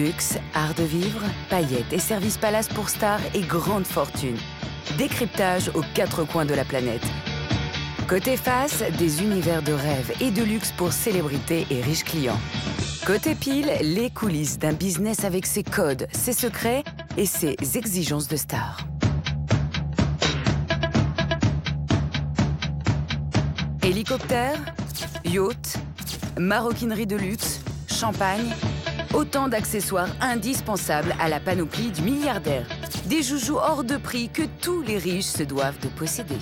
Luxe, art de vivre, paillettes et services palace pour stars et grande fortune. Décryptage aux quatre coins de la planète. Côté face, des univers de rêve et de luxe pour célébrités et riches clients. Côté pile, les coulisses d'un business avec ses codes, ses secrets et ses exigences de star. Hélicoptère, yacht, maroquinerie de luxe, champagne, autant d'accessoires indispensables à la panoplie du milliardaire. Des joujoux hors de prix que tous les riches se doivent de posséder.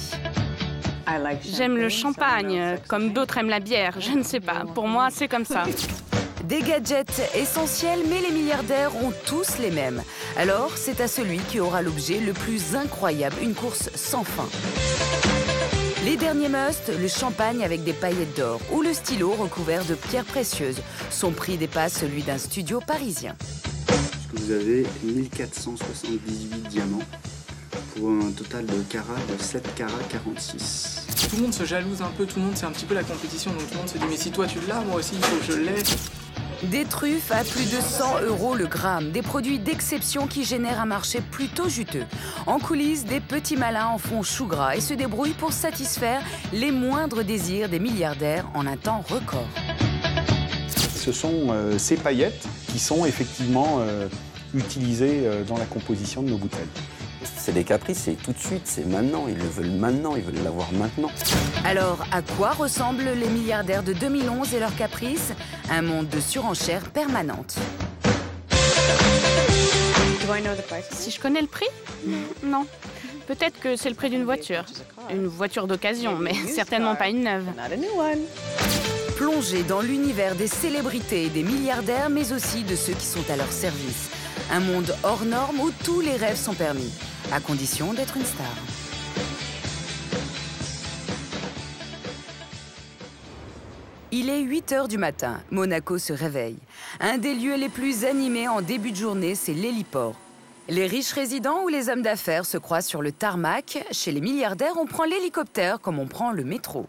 J'aime le champagne, comme d'autres aiment la bière, je ne sais pas. Pour moi, c'est comme ça. Des gadgets essentiels, mais les milliardaires ont tous les mêmes. Alors, c'est à celui qui aura l'objet le plus incroyable, une course sans fin. Les derniers must, le champagne avec des paillettes d'or ou le stylo recouvert de pierres précieuses. Son prix dépasse celui d'un studio parisien. Vous avez 1478 diamants pour un total de carats de 7 carats 46. Tout le monde se jalouse un peu, tout le monde c'est un petit peu la compétition, donc tout le monde se dit mais si toi tu l'as, moi aussi il faut que je l'ai. Des truffes à plus de 100 € le gramme, des produits d'exception qui génèrent un marché plutôt juteux. En coulisses, des petits malins en font chou gras et se débrouillent pour satisfaire les moindres désirs des milliardaires en un temps record. Ce sont ces paillettes qui sont effectivement utilisées dans la composition de nos bouteilles. C'est des caprices, c'est tout de suite, c'est maintenant, ils le veulent maintenant, ils veulent l'avoir maintenant. Alors, à quoi ressemblent les milliardaires de 2011 et leurs caprices? Un monde de surenchère permanente. Si je connais le prix? Non. Peut-être que c'est le prix d'une voiture. Une voiture d'occasion, mais certainement pas une neuve. Plongés dans l'univers des célébrités et des milliardaires, mais aussi de ceux qui sont à leur service. Un monde hors norme où tous les rêves sont permis, à condition d'être une star. Il est 8 h du matin, Monaco se réveille. Un des lieux les plus animés en début de journée, c'est l'héliport. Les riches résidents ou les hommes d'affaires se croisent sur le tarmac. Chez les milliardaires, on prend l'hélicoptère comme on prend le métro.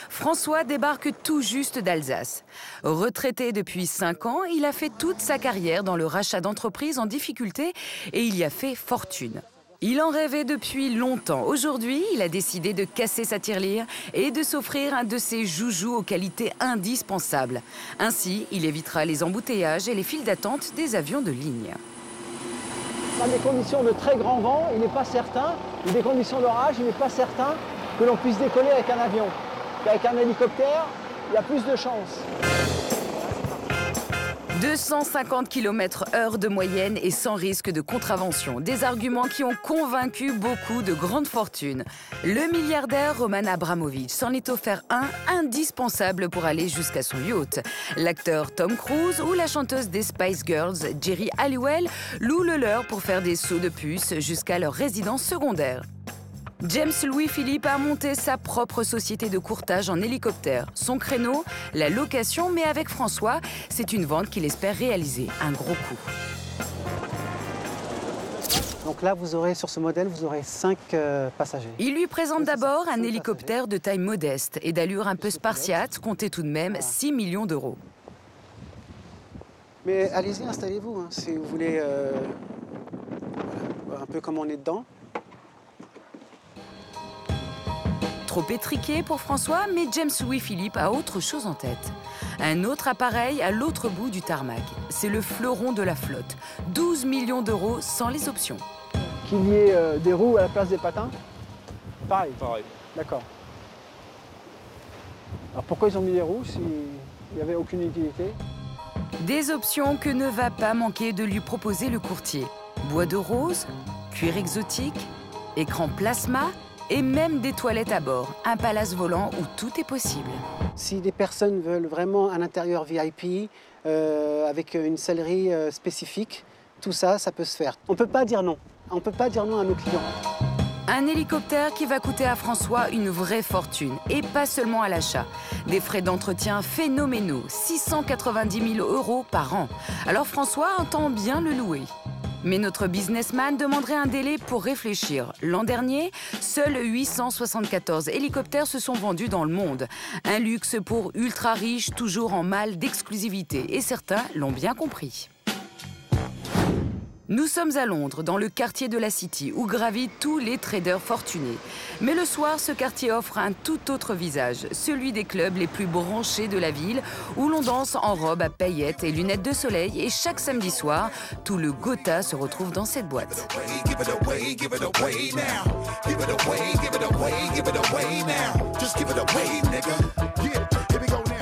François débarque tout juste d'Alsace. Retraité depuis 5 ans, il a fait toute sa carrière dans le rachat d'entreprises en difficulté et il y a fait fortune. Il en rêvait depuis longtemps. Aujourd'hui, il a décidé de casser sa tirelire et de s'offrir un de ses joujoux aux qualités indispensables. Ainsi, il évitera les embouteillages et les files d'attente des avions de ligne. Dans des conditions de très grand vent, il n'est pas certain, ou des conditions d'orage, il n'est pas certain que l'on puisse décoller avec un avion. Avec un hélicoptère, il y a plus de chances. 250 km/h de moyenne et sans risque de contravention. Des arguments qui ont convaincu beaucoup de grandes fortunes. Le milliardaire Roman Abramovich s'en est offert un indispensable pour aller jusqu'à son yacht. L'acteur Tom Cruise ou la chanteuse des Spice Girls, Geri Halliwell, louent le leur pour faire des sauts de puce jusqu'à leur résidence secondaire. James Louis-Philippe a monté sa propre société de courtage en hélicoptère. Son créneau, la location, mais avec François, c'est une vente qu'il espère réaliser. Un gros coup. Donc là, vous aurez sur ce modèle, vous aurez 5 passagers. Il lui présente d'abord un hélicoptère de taille modeste et d'allure un peu spartiate, comptez tout de même 6 millions d'euros. Mais allez-y, installez-vous, hein, si vous voulez, un peu comme on est dedans. Trop étriqué pour François, mais James Louis-Philippe a autre chose en tête. Un autre appareil à l'autre bout du tarmac. C'est le fleuron de la flotte. 12 millions d'euros sans les options. Qu'il y ait des roues à la place des patins? Pareil. Pareil. D'accord. Alors pourquoi ils ont mis des roues s'il n'y avait aucune utilité? Des options que ne va pas manquer de lui proposer le courtier. Bois de rose, cuir exotique, écran plasma, et même des toilettes à bord, un palace volant où tout est possible. Si des personnes veulent vraiment un intérieur VIP, avec une sellerie spécifique, tout ça, ça peut se faire. On ne peut pas dire non. On ne peut pas dire non à nos clients. Un hélicoptère qui va coûter à François une vraie fortune, et pas seulement à l'achat. Des frais d'entretien phénoménaux, 690 000 € par an. Alors François entend bien le louer. Mais notre businessman demanderait un délai pour réfléchir. L'an dernier, seuls 874 hélicoptères se sont vendus dans le monde. Un luxe pour ultra riches, toujours en mal d'exclusivité. Et certains l'ont bien compris. Nous sommes à Londres, dans le quartier de la City, où gravitent tous les traders fortunés. Mais le soir, ce quartier offre un tout autre visage, celui des clubs les plus branchés de la ville, où l'on danse en robe à paillettes et lunettes de soleil. Et chaque samedi soir, tout le Gotha se retrouve dans cette boîte.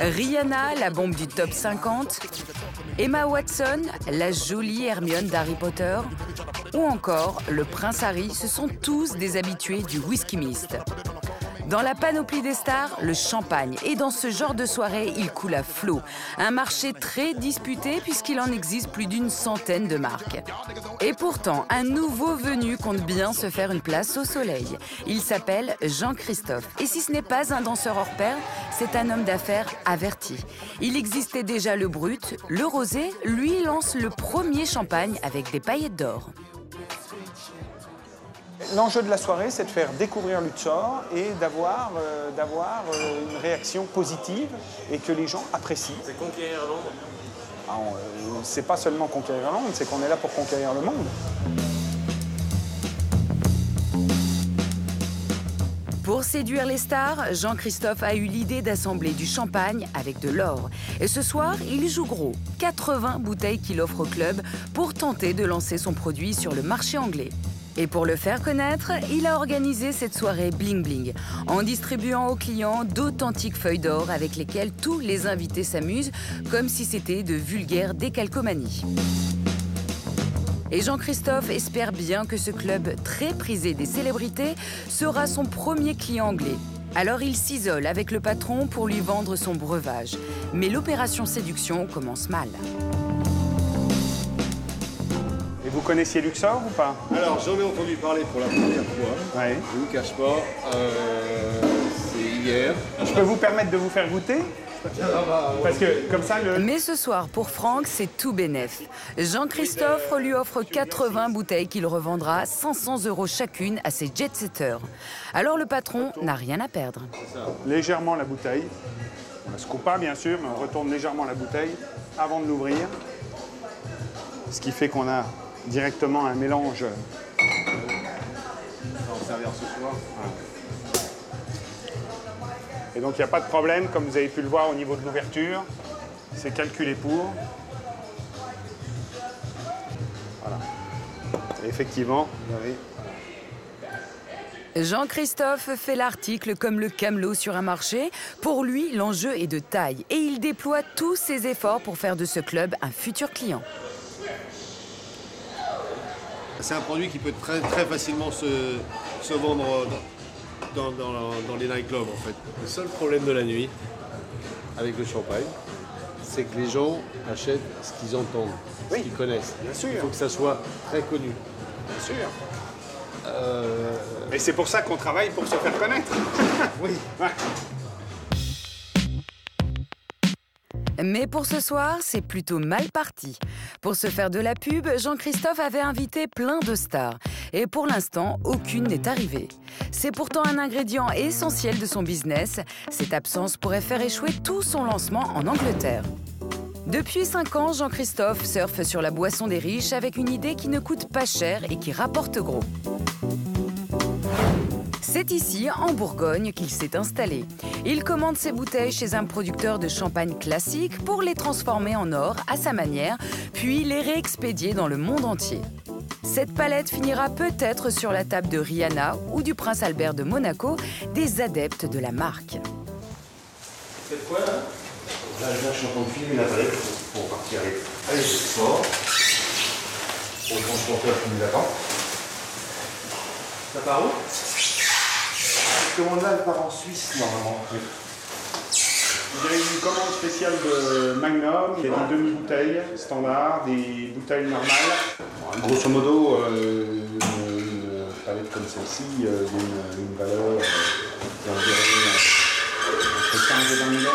Rihanna, la bombe du top 50, Emma Watson, la jolie Hermione d'Harry Potter, ou encore le prince Harry, ce sont tous des habitués du whisky mist. Dans la panoplie des stars, le champagne. Et dans ce genre de soirée, il coule à flot. Un marché très disputé puisqu'il en existe plus d'une centaine de marques. Et pourtant, un nouveau venu compte bien se faire une place au soleil. Il s'appelle Jean-Christophe. Et si ce n'est pas un danseur hors pair, c'est un homme d'affaires averti. Il existait déjà le brut, le rosé. Lui lance le premier champagne avec des paillettes d'or. L'enjeu de la soirée, c'est de faire découvrir Luxor et d'avoir une réaction positive et que les gens apprécient. C'est conquérir Londres. C'est pas seulement conquérir Londres, c'est qu'on est là pour conquérir le monde. Pour séduire les stars, Jean-Christophe a eu l'idée d'assembler du champagne avec de l'or. Et ce soir, il joue gros. 80 bouteilles qu'il offre au club pour tenter de lancer son produit sur le marché anglais. Et pour le faire connaître, il a organisé cette soirée bling bling, en distribuant aux clients d'authentiques feuilles d'or avec lesquelles tous les invités s'amusent, comme si c'était de vulgaires décalcomanies. Et Jean-Christophe espère bien que ce club très prisé des célébrités sera son premier client anglais. Alors il s'isole avec le patron pour lui vendre son breuvage. Mais l'opération séduction commence mal. Et vous connaissiez Luxor ou pas? Alors, j'en ai entendu parler pour la première fois. Ouais. Je ne vous cache pas, c'est hier. Je peux vous permettre de vous faire goûter? Parce que comme ça, Mais ce soir, pour Franck, c'est tout bénef. Jean-Christophe lui offre 80 bouteilles qu'il revendra 500 € chacune à ses jet-setters. Alors le patron n'a rien à perdre. légèrement la bouteille. On ne se coupe pas, bien sûr, mais on retourne légèrement la bouteille avant de l'ouvrir. Ce qui fait qu'on a directement un mélange. On va servir ce soir. Voilà. Et donc, il n'y a pas de problème, comme vous avez pu le voir au niveau de l'ouverture. C'est calculé pour. Voilà. Et effectivement, vous avez... Jean-Christophe fait l'article comme le camelot sur un marché. Pour lui, l'enjeu est de taille et il déploie tous ses efforts pour faire de ce club un futur client. C'est un produit qui peut très, très facilement se vendre dans les nightclubs, en fait. Le seul problème de la nuit, avec le champagne, c'est que les gens achètent ce qu'ils entendent, ce qu'ils connaissent. Bien sûr. Il faut que ça soit très connu. Bien sûr. Et c'est pour ça qu'on travaille pour se faire connaître. Oui. Ouais. Mais pour ce soir, c'est plutôt mal parti. Pour se faire de la pub, Jean-Christophe avait invité plein de stars. Et pour l'instant, aucune n'est arrivée. C'est pourtant un ingrédient essentiel de son business. Cette absence pourrait faire échouer tout son lancement en Angleterre. Depuis 5 ans, Jean-Christophe surfe sur la boisson des riches avec une idée qui ne coûte pas cher et qui rapporte gros. C'est ici, en Bourgogne, qu'il s'est installé. Il commande ses bouteilles chez un producteur de champagne classique pour les transformer en or à sa manière, puis les réexpédier dans le monde entier. Cette palette finira peut-être sur la table de Rihanna ou du prince Albert de Monaco, des adeptes de la marque. C'est quoi là? Là, je suis en train de filmer la palette pour partir avec. Allez, c'est fort. Pour le transporteur qui nous attend. Ça part où? Cette commande-là, elle part en Suisse, normalement. J'ai une commande spéciale de Magnum. Il y a des demi-bouteilles standard, des bouteilles normales. Bon, grosso modo, Une palette comme celle-ci, une valeur d'environ entre 15 et 20 000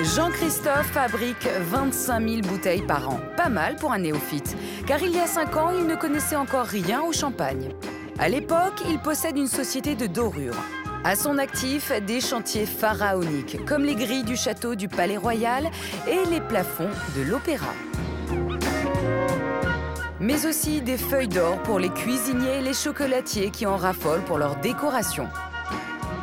€. Jean-Christophe fabrique 25 000 bouteilles par an. Pas mal pour un néophyte, car il y a 5 ans, il ne connaissait encore rien au champagne. À l'époque, il possède une société de dorure. À son actif, des chantiers pharaoniques, comme les grilles du château du Palais Royal et les plafonds de l'Opéra. Mais aussi des feuilles d'or pour les cuisiniers et les chocolatiers qui en raffolent pour leur décoration.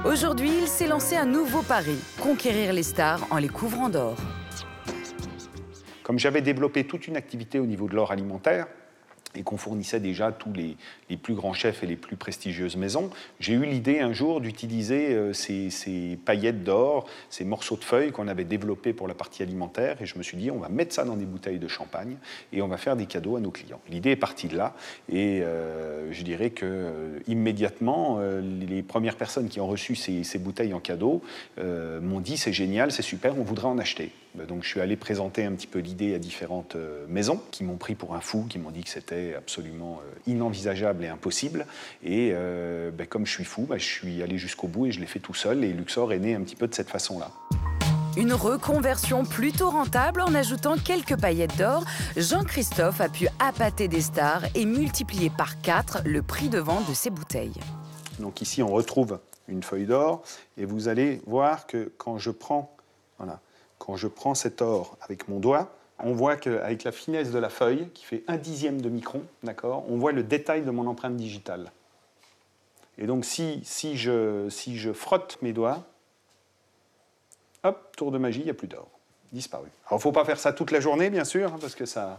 Aujourd'hui, il s'est lancé un nouveau pari, conquérir les stars en les couvrant d'or. Comme j'avais développé toute une activité au niveau de l'or alimentaire, et qu'on fournissait déjà tous les plus grands chefs et les plus prestigieuses maisons, j'ai eu l'idée un jour d'utiliser ces paillettes d'or, ces morceaux de feuilles qu'on avait développés pour la partie alimentaire, et je me suis dit, on va mettre ça dans des bouteilles de champagne et on va faire des cadeaux à nos clients. L'idée est partie de là, et je dirais que immédiatement, les premières personnes qui ont reçu ces bouteilles en cadeau m'ont dit, c'est génial, c'est super, on voudrait en acheter. Donc je suis allé présenter un petit peu l'idée à différentes maisons qui m'ont pris pour un fou, qui m'ont dit que c'était absolument inenvisageable et impossible. Et comme je suis fou, je suis allé jusqu'au bout et je l'ai fait tout seul. Et Luxor est né un petit peu de cette façon-là. Une reconversion plutôt rentable en ajoutant quelques paillettes d'or, Jean-Christophe a pu appâter des stars et multiplier par 4 le prix de vente de ses bouteilles. Donc ici, on retrouve une feuille d'or et vous allez voir que quand je prends cet or avec mon doigt, on voit qu'avec la finesse de la feuille, qui fait 1/10 de micron, d'accord, on voit le détail de mon empreinte digitale. Et donc, si je frotte mes doigts, hop, tour de magie, il n'y a plus d'or. Disparu. Alors, il ne faut pas faire ça toute la journée, bien sûr, parce que ça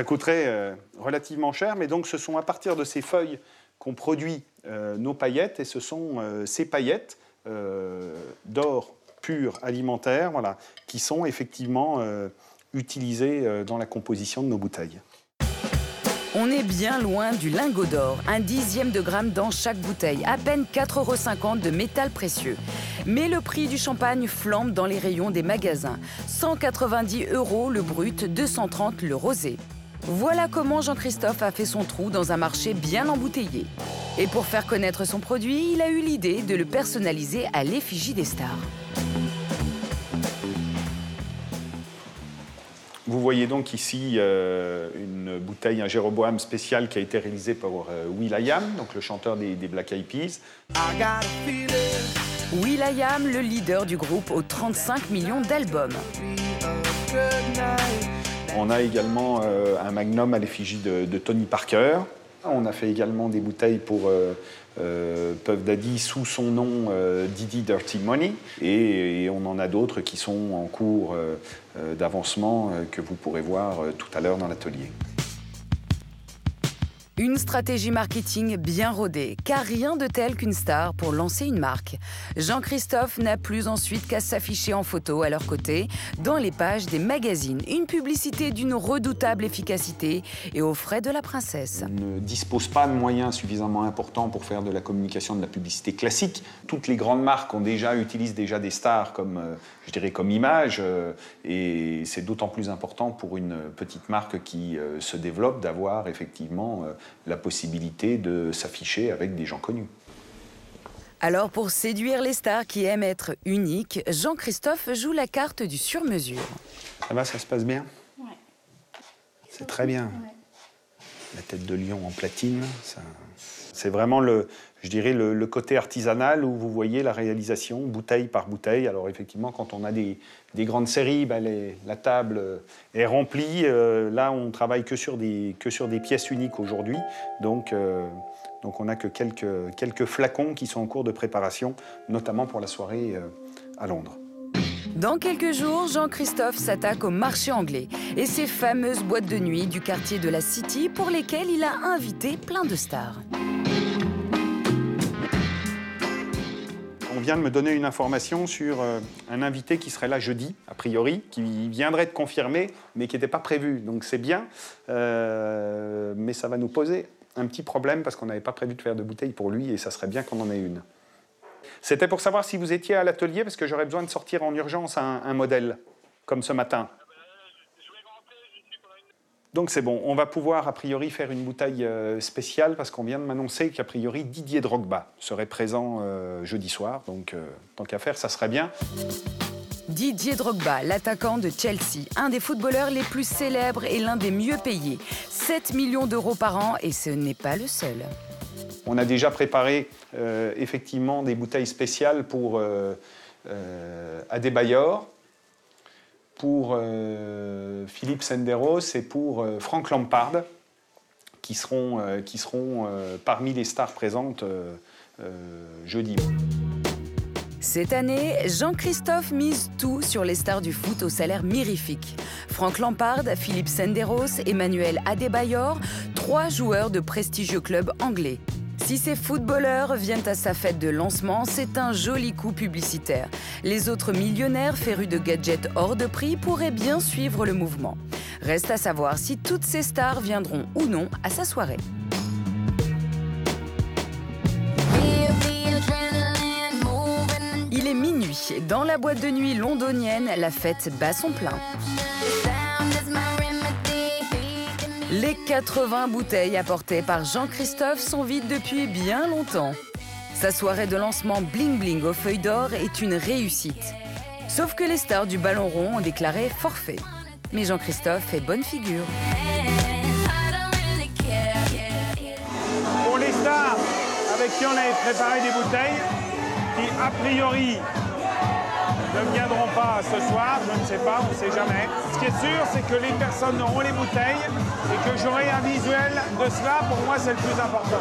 coûterait relativement cher. Mais donc, ce sont à partir de ces feuilles qu'on produit nos paillettes, et ce sont ces paillettes d'or pur alimentaire, voilà, qui sont effectivement utilisés dans la composition de nos bouteilles. On est bien loin du lingot d'or, 1/10 de gramme dans chaque bouteille, à peine 4,50 € de métal précieux. Mais le prix du champagne flambe dans les rayons des magasins. 190 € le brut, 230 € le rosé. Voilà comment Jean-Christophe a fait son trou dans un marché bien embouteillé. Et pour faire connaître son produit, il a eu l'idée de le personnaliser à l'effigie des stars. Vous voyez donc ici une bouteille, un Jéroboam spécial qui a été réalisé par will.i.am, donc le chanteur des Black Eyed Peas. will.i.am, le leader du groupe aux 35 millions d'albums. On a également un magnum à l'effigie de Tony Parker. On a fait également des bouteilles pour Puff Daddy sous son nom Diddy Dirty Money. Et on en a d'autres qui sont en cours d'avancement que vous pourrez voir tout à l'heure dans l'atelier. Une stratégie marketing bien rodée, car rien de tel qu'une star pour lancer une marque. Jean-Christophe n'a plus ensuite qu'à s'afficher en photo à leur côté, dans les pages des magazines. Une publicité d'une redoutable efficacité et aux frais de la princesse. On ne dispose pas de moyens suffisamment importants pour faire de la communication, de la publicité classique. Toutes les grandes marques utilisent déjà des stars comme image, et c'est d'autant plus important pour une petite marque qui se développe d'avoir effectivement la possibilité de s'afficher avec des gens connus. Alors pour séduire les stars qui aiment être uniques, Jean-Christophe joue la carte du sur-mesure. Ça va, ça se passe bien? Ouais. C'est très bien. Ouais. La tête de lion en platine, c'est vraiment le côté artisanal où vous voyez la réalisation bouteille par bouteille. Alors effectivement, quand on a des grandes séries, la table est remplie. Là, on travaille que sur des pièces uniques aujourd'hui. Donc on n'a que quelques flacons qui sont en cours de préparation, notamment pour la soirée à Londres. Dans quelques jours, Jean-Christophe s'attaque au marché anglais et ses fameuses boîtes de nuit du quartier de la City pour lesquelles il a invité plein de stars. On vient de me donner une information sur un invité qui serait là jeudi, a priori, qui viendrait de confirmer, mais qui n'était pas prévu. Donc c'est bien, mais ça va nous poser un petit problème parce qu'on n'avait pas prévu de faire de bouteilles pour lui et ça serait bien qu'on en ait une. C'était pour savoir si vous étiez à l'atelier parce que j'aurais besoin de sortir en urgence un modèle, comme ce matin. Donc c'est bon, on va pouvoir a priori faire une bouteille spéciale parce qu'on vient de m'annoncer qu'a priori Didier Drogba serait présent jeudi soir. Donc tant qu'à faire, ça serait bien. Didier Drogba, l'attaquant de Chelsea, un des footballeurs les plus célèbres et l'un des mieux payés. 7 millions d'euros par an et ce n'est pas le seul. On a déjà préparé effectivement des bouteilles spéciales pour Adebayor, pour Philippe Senderos et pour Frank Lampard, qui seront parmi les stars présentes jeudi. Cette année, Jean-Christophe mise tout sur les stars du foot au salaire mirifique. Frank Lampard, Philippe Senderos, Emmanuel Adebayor, 3 joueurs de prestigieux clubs anglais. Si ces footballeurs viennent à sa fête de lancement, c'est un joli coup publicitaire. Les autres millionnaires férus de gadgets hors de prix pourraient bien suivre le mouvement. Reste à savoir si toutes ces stars viendront ou non à sa soirée. Il est minuit. Dans la boîte de nuit londonienne, la fête bat son plein. Les 80 bouteilles apportées par Jean-Christophe sont vides depuis bien longtemps. Sa soirée de lancement Bling Bling aux feuilles d'or est une réussite. Sauf que les stars du ballon rond ont déclaré forfait. Mais Jean-Christophe fait bonne figure. Pour les stars avec qui on avait préparé des bouteilles, qui a priori ne viendront pas ce soir, je ne sais pas, on ne sait jamais. Ce qui est sûr, c'est que les personnes auront les bouteilles et que j'aurai un visuel de cela. Pour moi, c'est le plus important.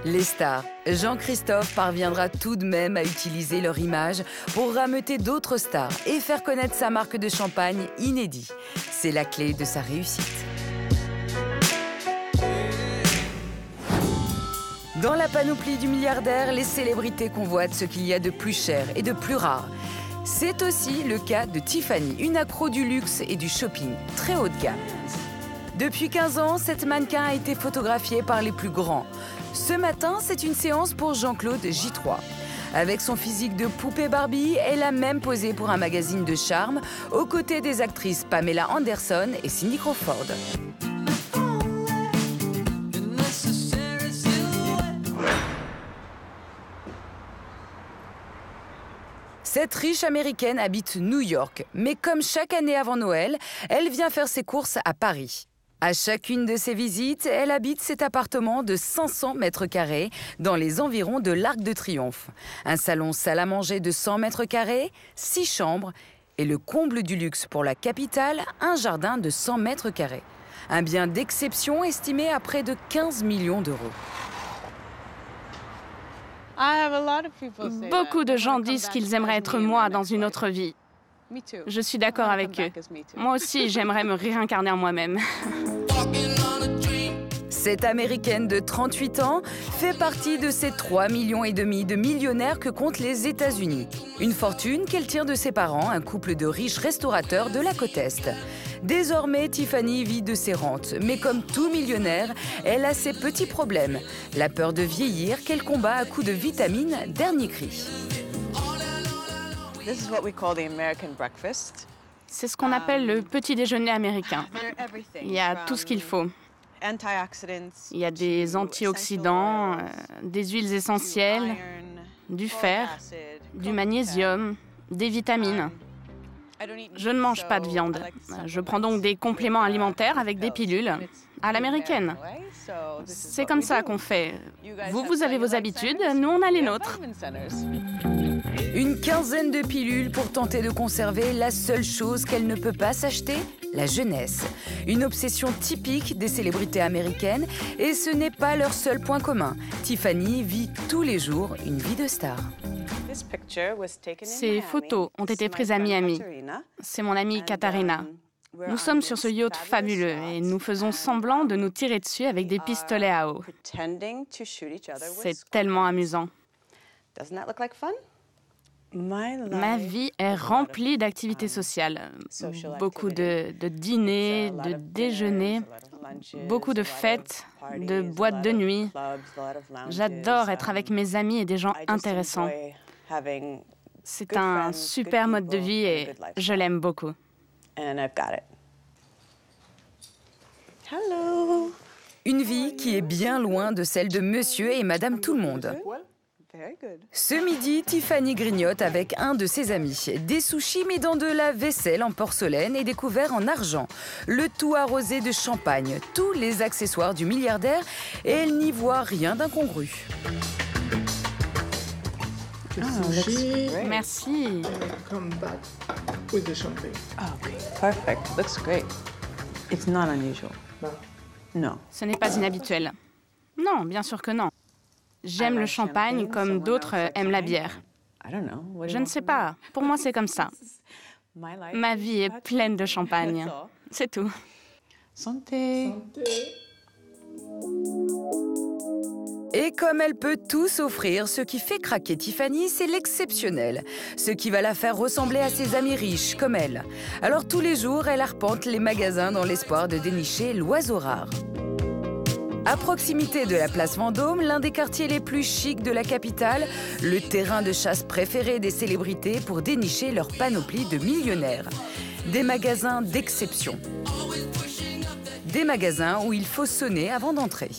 Les stars. Jean-Christophe parviendra tout de même à utiliser leur image pour rameuter d'autres stars et faire connaître sa marque de champagne inédit. C'est la clé de sa réussite. Dans la panoplie du milliardaire, les célébrités convoitent ce qu'il y a de plus cher et de plus rare. C'est aussi le cas de Tiffany, une accro du luxe et du shopping, très haut de gamme. Depuis 15 ans, cette mannequin a été photographiée par les plus grands. Ce matin, c'est une séance pour Jean-Claude J3. Avec son physique de poupée Barbie, elle a même posé pour un magazine de charme, aux côtés des actrices Pamela Anderson et Cindy Crawford. Cette riche américaine habite New York, mais comme chaque année avant Noël, elle vient faire ses courses à Paris. À chacune de ses visites, elle habite cet appartement de 500 mètres carrés dans les environs de l'Arc de Triomphe. Un salon salle à manger de 100 mètres carrés, 6 chambres et le comble du luxe pour la capitale, un jardin de 100 mètres carrés. Un bien d'exception estimé à près de 15 millions d'euros. Beaucoup de gens disent qu'ils aimeraient être moi dans une autre vie. Je suis d'accord avec eux. Moi aussi, j'aimerais me réincarner en moi-même. Cette Américaine de 38 ans fait partie de ces 3,5 millions de millionnaires que comptent les États-Unis. Une fortune qu'elle tire de ses parents, un couple de riches restaurateurs de la côte Est. Désormais, Tiffany vit de ses rentes, mais comme tout millionnaire, elle a ses petits problèmes. La peur de vieillir qu'elle combat à coups de vitamines dernier cri. C'est ce qu'on appelle le petit déjeuner américain. Il y a tout ce qu'il faut. Il y a des antioxydants, des huiles essentielles, du fer, du magnésium, des vitamines. Je ne mange pas de viande. Je prends donc des compléments alimentaires avec des pilules à l'américaine. C'est comme ça qu'on fait. Vous avez vos habitudes, nous on a les nôtres. Une quinzaine de pilules pour tenter de conserver la seule chose qu'elle ne peut pas s'acheter, la jeunesse. Une obsession typique des célébrités américaines et ce n'est pas leur seul point commun. Tiffany vit tous les jours une vie de star. Ces photos ont été prises à Miami. C'est mon amie Katharina. Nous sommes sur ce yacht fabuleux et nous faisons semblant de nous tirer dessus avec des pistolets à eau. C'est tellement amusant. Ma vie est remplie d'activités sociales. Beaucoup de dîners, de déjeuners, beaucoup de fêtes, de boîtes de nuit. J'adore être avec mes amis et des gens intéressants. C'est un super mode de vie et je l'aime beaucoup. Une vie qui est bien loin de celle de monsieur et madame tout-le-monde. Ce midi, Tiffany grignote avec un de ses amis. Des sushis mais dans de la vaisselle en porcelaine et des couverts en argent. Le tout arrosé de champagne, tous les accessoires du milliardaire et elle n'y voit rien d'incongru. Merci. with the champagne. Oh, okay. Perfect. Looks great. It's not unusual. No. No. Ce n'est pas inhabituel. Non, bien sûr que non. J'aime le champagne comme d'autres aiment la bière. I don't know. What do Je you ne want sais from me? pas. Pour moi, c'est comme ça. My life Ma is vie est that. pleine de champagne. That's all. C'est tout. Santé. Et comme elle peut tout s'offrir, ce qui fait craquer Tiffany, c'est l'exceptionnel. Ce qui va la faire ressembler à ses amis riches, comme elle. Alors tous les jours, elle arpente les magasins dans l'espoir de dénicher l'oiseau rare. À proximité de la place Vendôme, l'un des quartiers les plus chics de la capitale, le terrain de chasse préféré des célébrités pour dénicher leur panoplie de millionnaires. Des magasins d'exception. Des magasins où il faut sonner avant d'entrer.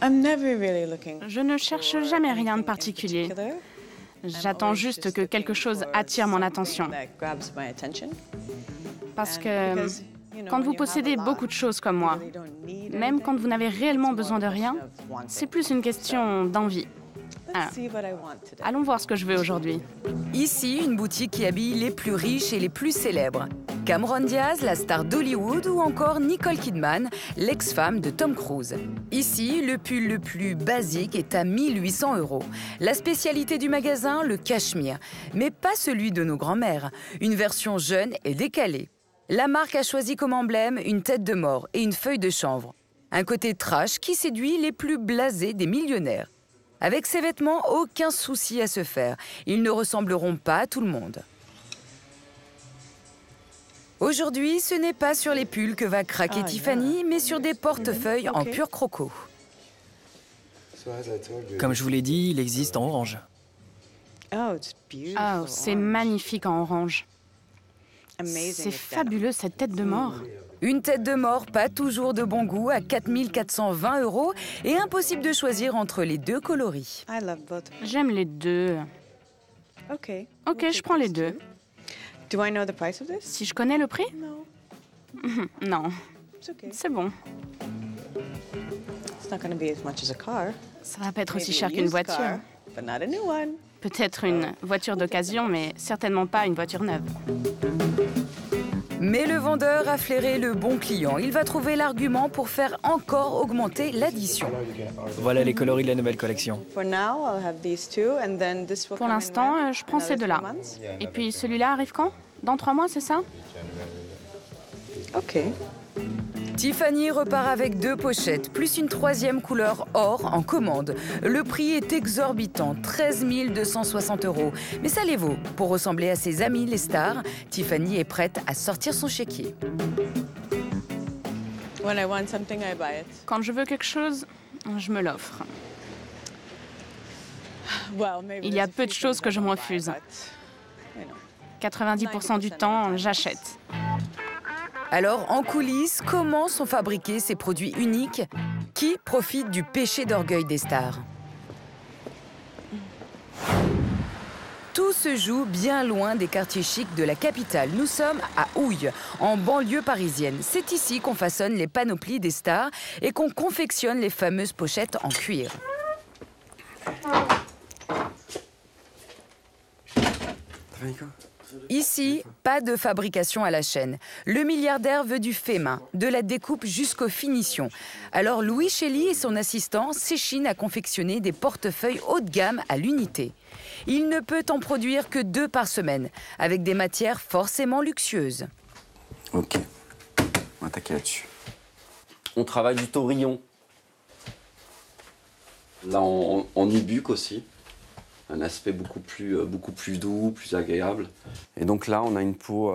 Je ne cherche jamais rien de particulier. J'attends juste que quelque chose attire mon attention. Parce que quand vous possédez beaucoup de choses comme moi, même quand vous n'avez réellement besoin de rien, c'est plus une question d'envie. Ah. Allons voir ce que je veux aujourd'hui. Ici, une boutique qui habille les plus riches et les plus célèbres. Cameron Diaz, la star d'Hollywood, ou encore Nicole Kidman, l'ex-femme de Tom Cruise. Ici, le pull le plus basique est à 1 800 €. La spécialité du magasin, le cachemire. Mais pas celui de nos grands-mères. Une version jeune et décalée. La marque a choisi comme emblème une tête de mort et une feuille de chanvre. Un côté trash qui séduit les plus blasés des millionnaires. Avec ces vêtements, aucun souci à se faire. Ils ne ressembleront pas à tout le monde. Aujourd'hui, ce n'est pas sur les pulls que va craquer Tiffany, mais sur des portefeuilles en pur croco. Comme je vous l'ai dit, il existe en orange. Oh, c'est magnifique en orange. C'est fabuleux, cette tête de mort. Une tête de mort pas toujours de bon goût à 4 420 € et impossible de choisir entre les deux coloris. J'aime les deux. Ok, je prends les deux. Si je connais le prix? Non. C'est bon. Ça va pas être aussi cher qu'une voiture. Peut-être une voiture d'occasion, mais certainement pas une voiture neuve. Mais le vendeur a flairé le bon client. Il va trouver l'argument pour faire encore augmenter l'addition. Voilà les coloris de la nouvelle collection. Pour l'instant, je prends ces deux-là. Et puis celui-là arrive quand? Dans 3 mois, c'est ça? Ok. Tiffany repart avec 2 pochettes, plus une 3e couleur or en commande. Le prix est exorbitant, 13 260 €. Mais ça les vaut. Pour ressembler à ses amis, les stars, Tiffany est prête à sortir son chéquier. Quand je veux quelque chose, je me l'offre. Il y a peu de choses que je me refuse. 90% du temps, j'achète. Alors, en coulisses, comment sont fabriqués ces produits uniques qui profitent du péché d'orgueil des stars? Tout se joue bien loin des quartiers chics de la capitale. Nous sommes à Houille, en banlieue parisienne. C'est ici qu'on façonne les panoplies des stars et qu'on confectionne les fameuses pochettes en cuir. Ici, pas de fabrication à la chaîne. Le milliardaire veut du fait main, de la découpe jusqu'aux finitions. Alors Louis Shelley et son assistant s'échinent à confectionner des portefeuilles haut de gamme à l'unité. Il ne peut en produire que 2 par semaine, avec des matières forcément luxueuses. Ok, on va attaquer là-dessus. On travaille du taurillon. Là, en nubuck aussi. Un aspect beaucoup plus doux, plus agréable. Et donc là, on a une peau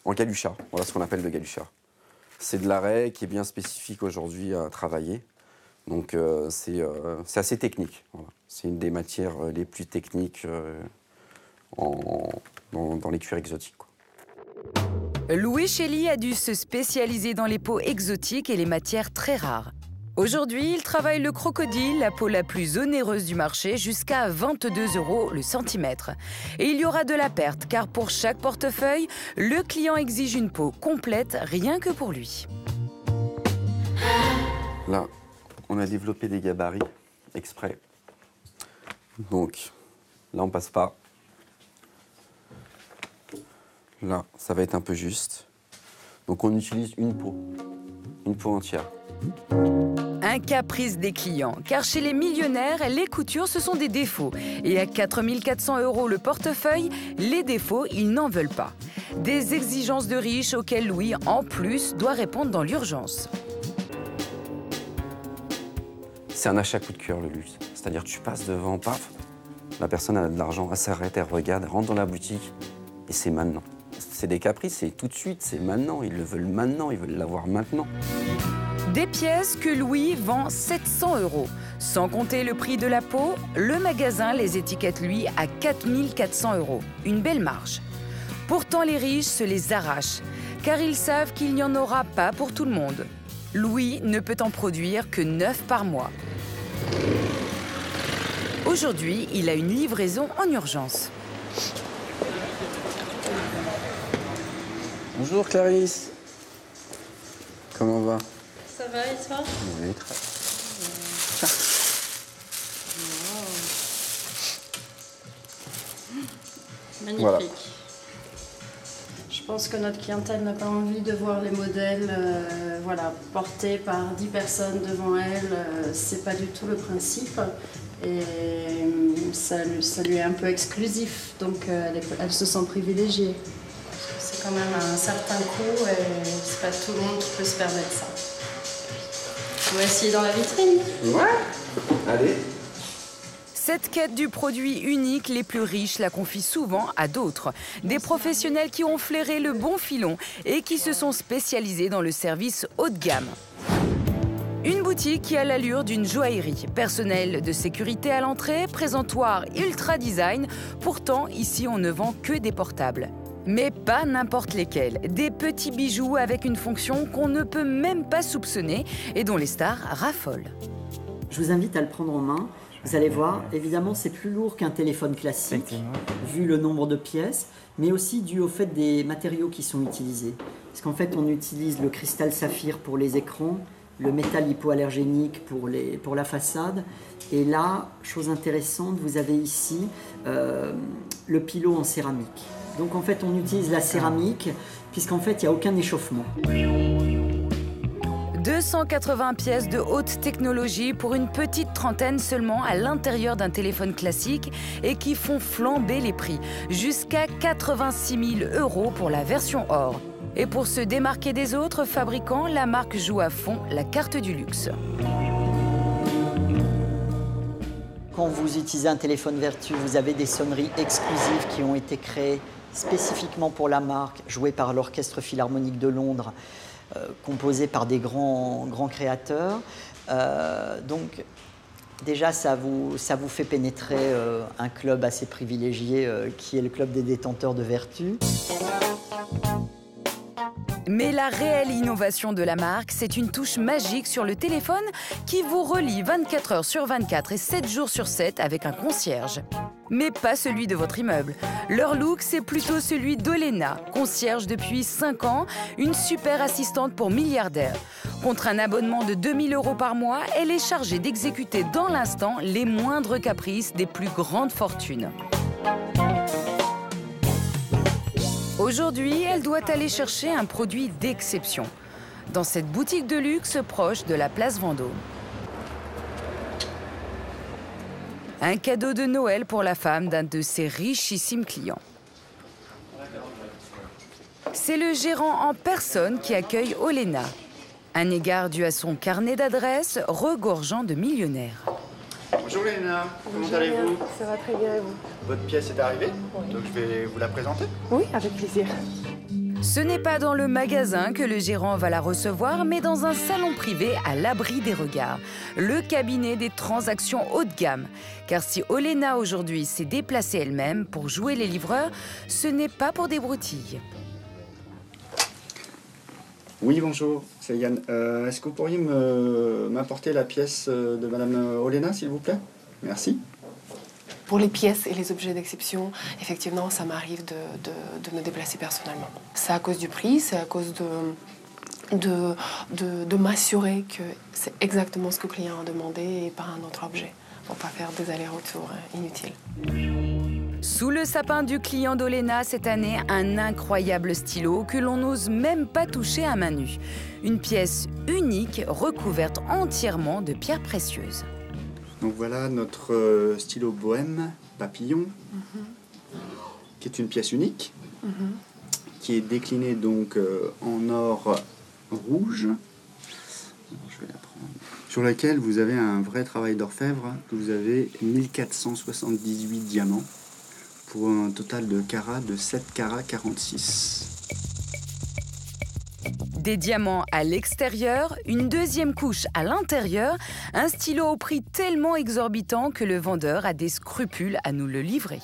en galucha. Voilà ce qu'on appelle le galucha. C'est de l'arrêt qui est bien spécifique aujourd'hui à travailler. Donc c'est assez technique. Voilà. C'est une des matières les plus techniques dans les cuirs exotiques, quoi. Louis Shelley a dû se spécialiser dans les peaux exotiques et les matières très rares. Aujourd'hui, il travaille le crocodile, la peau la plus onéreuse du marché, jusqu'à 22 € le centimètre. Et il y aura de la perte, car pour chaque portefeuille, le client exige une peau complète rien que pour lui. Là, on a développé des gabarits exprès. Donc, là, on passe pas. Là, ça va être un peu juste. Donc on utilise une peau entière. Un caprice des clients, car chez les millionnaires, les coutures, ce sont des défauts. Et à 4 400 € le portefeuille, les défauts, ils n'en veulent pas. Des exigences de riches auxquelles Louis, en plus, doit répondre dans l'urgence. C'est un achat coup de cœur, le luxe. C'est-à-dire tu passes devant, paf, la personne a de l'argent, elle s'arrête, elle regarde, elle rentre dans la boutique, et c'est maintenant. C'est des caprices, c'est tout de suite, c'est maintenant. Ils le veulent maintenant, ils veulent l'avoir maintenant. Des pièces que Louis vend 700 €. Sans compter le prix de la peau, le magasin les étiquette, lui, à 4 400 €. Une belle marge. Pourtant, les riches se les arrachent, car ils savent qu'il n'y en aura pas pour tout le monde. Louis ne peut en produire que 9 par mois. Aujourd'hui, il a une livraison en urgence. Bonjour Clarisse. Comment va? Ça va et toi? Oui, très bien. Magnifique. Voilà. Je pense que notre clientèle n'a pas envie de voir les modèles portés par 10 personnes devant elle. C'est pas du tout le principe. Et ça lui est un peu exclusif, donc elle se sent privilégiée. C'est quand même un certain coût et c'est pas tout le monde qui peut se permettre ça. On va essayer dans la vitrine. Ouais. Allez. Cette quête du produit unique, les plus riches la confient souvent à d'autres. Des professionnels qui ont flairé le bon filon et qui se sont spécialisés dans le service haut de gamme. Une boutique qui a l'allure d'une joaillerie. Personnel de sécurité à l'entrée, présentoir ultra design. Pourtant, ici, on ne vend que des portables. Mais pas n'importe lesquels. Des petits bijoux avec une fonction qu'on ne peut même pas soupçonner et dont les stars raffolent. Je vous invite à le prendre en main. Vous allez voir, évidemment, c'est plus lourd qu'un téléphone classique, vu le nombre de pièces, mais aussi dû au fait des matériaux qui sont utilisés. Parce qu'en fait, on utilise le cristal saphir pour les écrans, le métal hypoallergénique pour la façade. Et là, chose intéressante, vous avez ici le pilot en céramique. Donc en fait, on utilise la céramique, puisqu'en fait, il n'y a aucun échauffement. 280 pièces de haute technologie pour une petite trentaine seulement à l'intérieur d'un téléphone classique et qui font flamber les prix, jusqu'à 86 000 € pour la version or. Et pour se démarquer des autres fabricants, la marque joue à fond la carte du luxe. Quand vous utilisez un téléphone Vertu, vous avez des sonneries exclusives qui ont été créées spécifiquement pour la marque, jouées par l'Orchestre Philharmonique de Londres, composées par des grands créateurs. Donc, déjà, ça vous fait pénétrer un club assez privilégié qui est le club des détenteurs de Vertu. Mais la réelle innovation de la marque, c'est une touche magique sur le téléphone qui vous relie 24 heures sur 24 et 7 jours sur 7 avec un concierge. Mais pas celui de votre immeuble. Leur look, c'est plutôt celui d'Olena, concierge depuis 5 ans, une super assistante pour milliardaires. Contre un abonnement de 2 000 € par mois, elle est chargée d'exécuter dans l'instant les moindres caprices des plus grandes fortunes. Aujourd'hui, elle doit aller chercher un produit d'exception dans cette boutique de luxe proche de la place Vendôme. Un cadeau de Noël pour la femme d'un de ses richissimes clients. C'est le gérant en personne qui accueille Olena. Un égard dû à son carnet d'adresses regorgeant de millionnaires. Bonjour Léna, comment allez-vous? Ça va très bien et vous? Votre pièce est arrivée, donc je vais vous la présenter. Oui, avec plaisir. Ce n'est pas dans le magasin que le gérant va la recevoir, mais dans un salon privé à l'abri des regards. Le cabinet des transactions haut de gamme. Car si Olena aujourd'hui s'est déplacée elle-même pour jouer les livreurs, ce n'est pas pour des broutilles. Oui, bonjour, c'est Yann. Est-ce que vous pourriez m'apporter la pièce de Madame Olena, s'il vous plaît? Merci. Pour les pièces et les objets d'exception, effectivement, ça m'arrive de me déplacer personnellement. C'est à cause du prix, c'est à cause de m'assurer que c'est exactement ce que le client a demandé et pas un autre objet, pour pas faire des allers-retours inutiles. Sous le sapin du client d'Olena cette année, un incroyable stylo que l'on n'ose même pas toucher à main nue. Une pièce unique recouverte entièrement de pierres précieuses. Donc voilà notre stylo bohème papillon, qui est une pièce unique, qui est déclinée donc en or rouge. Je vais la prendre. Sur laquelle vous avez un vrai travail d'orfèvre. Vous avez 1478 diamants pour un total de carats de 7 carats 46. Des diamants à l'extérieur, une deuxième couche à l'intérieur, un stylo au prix tellement exorbitant que le vendeur a des scrupules à nous le livrer.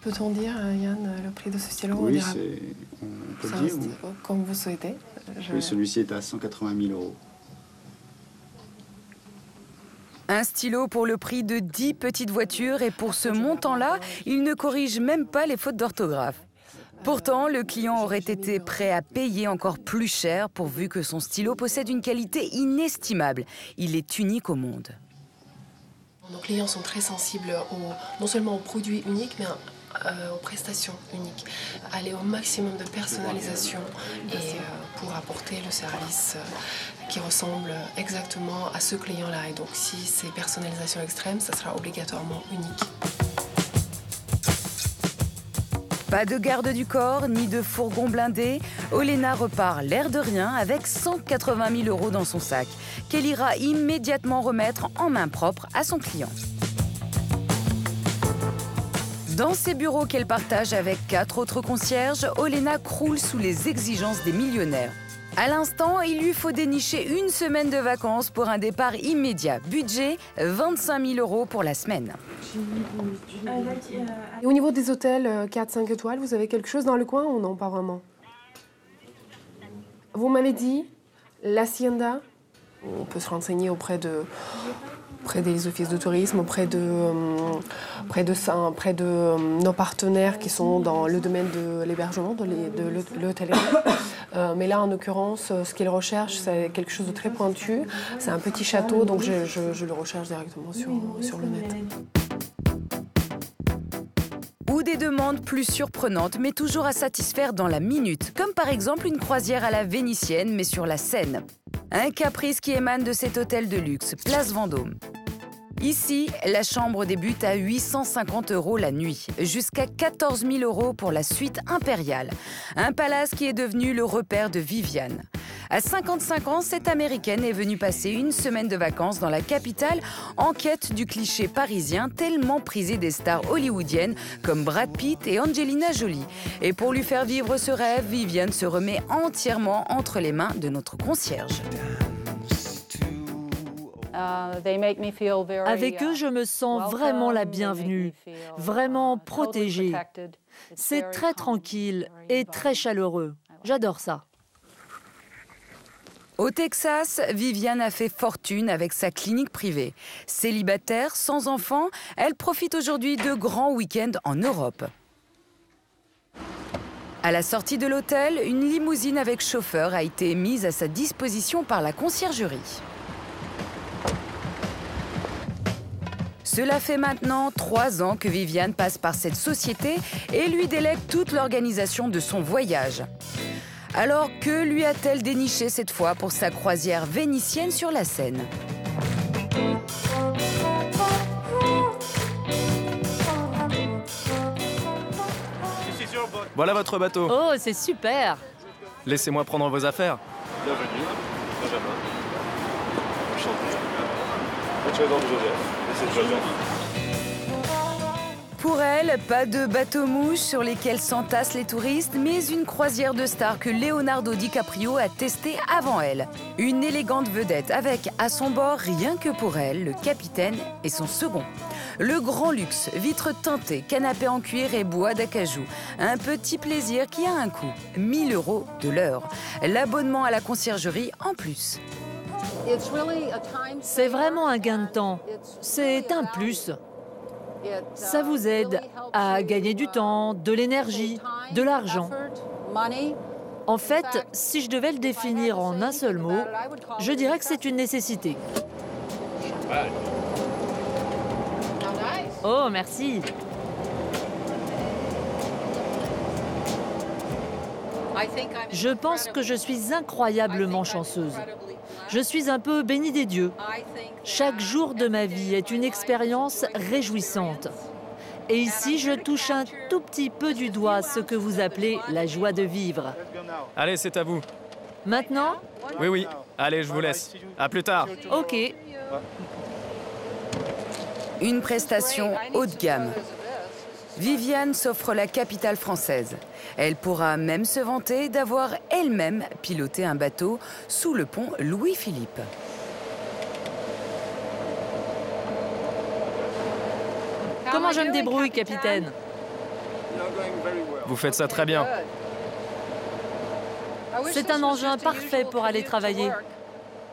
Peut-on dire, Yann, le prix de ce stylo? Oui, on peut le dire. Comme vous souhaitez. Oui, celui-ci est à 180 000 €. Un stylo pour le prix de 10 petites voitures et pour ce montant-là, il ne corrige même pas les fautes d'orthographe. Pourtant, le client aurait été prêt à payer encore plus cher pourvu que son stylo possède une qualité inestimable. Il est unique au monde. Nos clients sont très sensibles non seulement aux produits uniques, mais aux prestations uniques. Aller au maximum de personnalisation et pour apporter le service qui ressemble exactement à ce client-là. Et donc si c'est personnalisation extrême, ça sera obligatoirement unique. Pas de garde du corps, ni de fourgon blindé, Olena repart l'air de rien avec 180 000 € dans son sac, qu'elle ira immédiatement remettre en main propre à son client. Dans ses bureaux qu'elle partage avec 4 autres concierges, Olena croule sous les exigences des millionnaires. À l'instant, il lui faut dénicher une semaine de vacances pour un départ immédiat. Budget, 25 000 € pour la semaine. Et au niveau des hôtels 4-5 étoiles, vous avez quelque chose dans le coin ou non? Pas vraiment. Vous m'avez dit l'Hacienda. On peut se renseigner auprès des offices de tourisme, auprès de nos partenaires qui sont dans le domaine de l'hébergement, de l'hôtellerie. Mais là, en l'occurrence, ce qu'ils recherchent, c'est quelque chose de très pointu. C'est un petit château, donc je le recherche directement sur le net. Ou des demandes plus surprenantes, mais toujours à satisfaire dans la minute, comme par exemple une croisière à la vénitienne, mais sur la Seine. Un caprice qui émane de cet hôtel de luxe, Place Vendôme. Ici, la chambre débute à 850 € la nuit, jusqu'à 14 000 € pour la suite impériale. Un palace qui est devenu le repère de Viviane. À 55 ans, cette Américaine est venue passer une semaine de vacances dans la capitale en quête du cliché parisien tellement prisé des stars hollywoodiennes comme Brad Pitt et Angelina Jolie. Et pour lui faire vivre ce rêve, Viviane se remet entièrement entre les mains de notre concierge. Avec eux, je me sens vraiment la bienvenue, vraiment protégée. C'est très tranquille et très chaleureux. J'adore ça. Au Texas, Viviane a fait fortune avec sa clinique privée. Célibataire, sans enfant, elle profite aujourd'hui de grands week-ends en Europe. À la sortie de l'hôtel, une limousine avec chauffeur a été mise à sa disposition par la conciergerie. Cela fait maintenant 3 ans que Viviane passe par cette société et lui délègue toute l'organisation de son voyage. Alors, que lui a-t-elle déniché cette fois pour sa croisière vénitienne sur la Seine? Voilà votre bateau. Oh, c'est super. Laissez-moi prendre vos affaires. Bienvenue, Benjamin. Enchanté. Le trésor de Joseph. Et c'est Joseph. Pour elle, pas de bateau-mouche sur lesquels s'entassent les touristes, mais une croisière de stars que Leonardo DiCaprio a testée avant elle. Une élégante vedette avec, à son bord, rien que pour elle, le capitaine et son second. Le grand luxe, vitres teintées, canapé en cuir et bois d'acajou. Un petit plaisir qui a un coût, 1 000 € de l'heure. L'abonnement à la conciergerie en plus. C'est vraiment un gain de temps. C'est un plus. Ça vous aide à gagner du temps, de l'énergie, de l'argent. En fait, si je devais le définir en un seul mot, je dirais que c'est une nécessité. Oh, merci. Je pense que je suis incroyablement chanceuse. Je suis un peu bénie des dieux. Chaque jour de ma vie est une expérience réjouissante. Et ici, je touche un tout petit peu du doigt ce que vous appelez la joie de vivre. Allez, c'est à vous. Maintenant ? Oui. Allez, je vous laisse. À plus tard. Ok. Une prestation haut de gamme. Viviane s'offre la capitale française. Elle pourra même se vanter d'avoir elle-même piloté un bateau sous le pont Louis-Philippe. Comment je me débrouille, capitaine? Vous faites ça très bien. C'est un engin parfait pour aller travailler.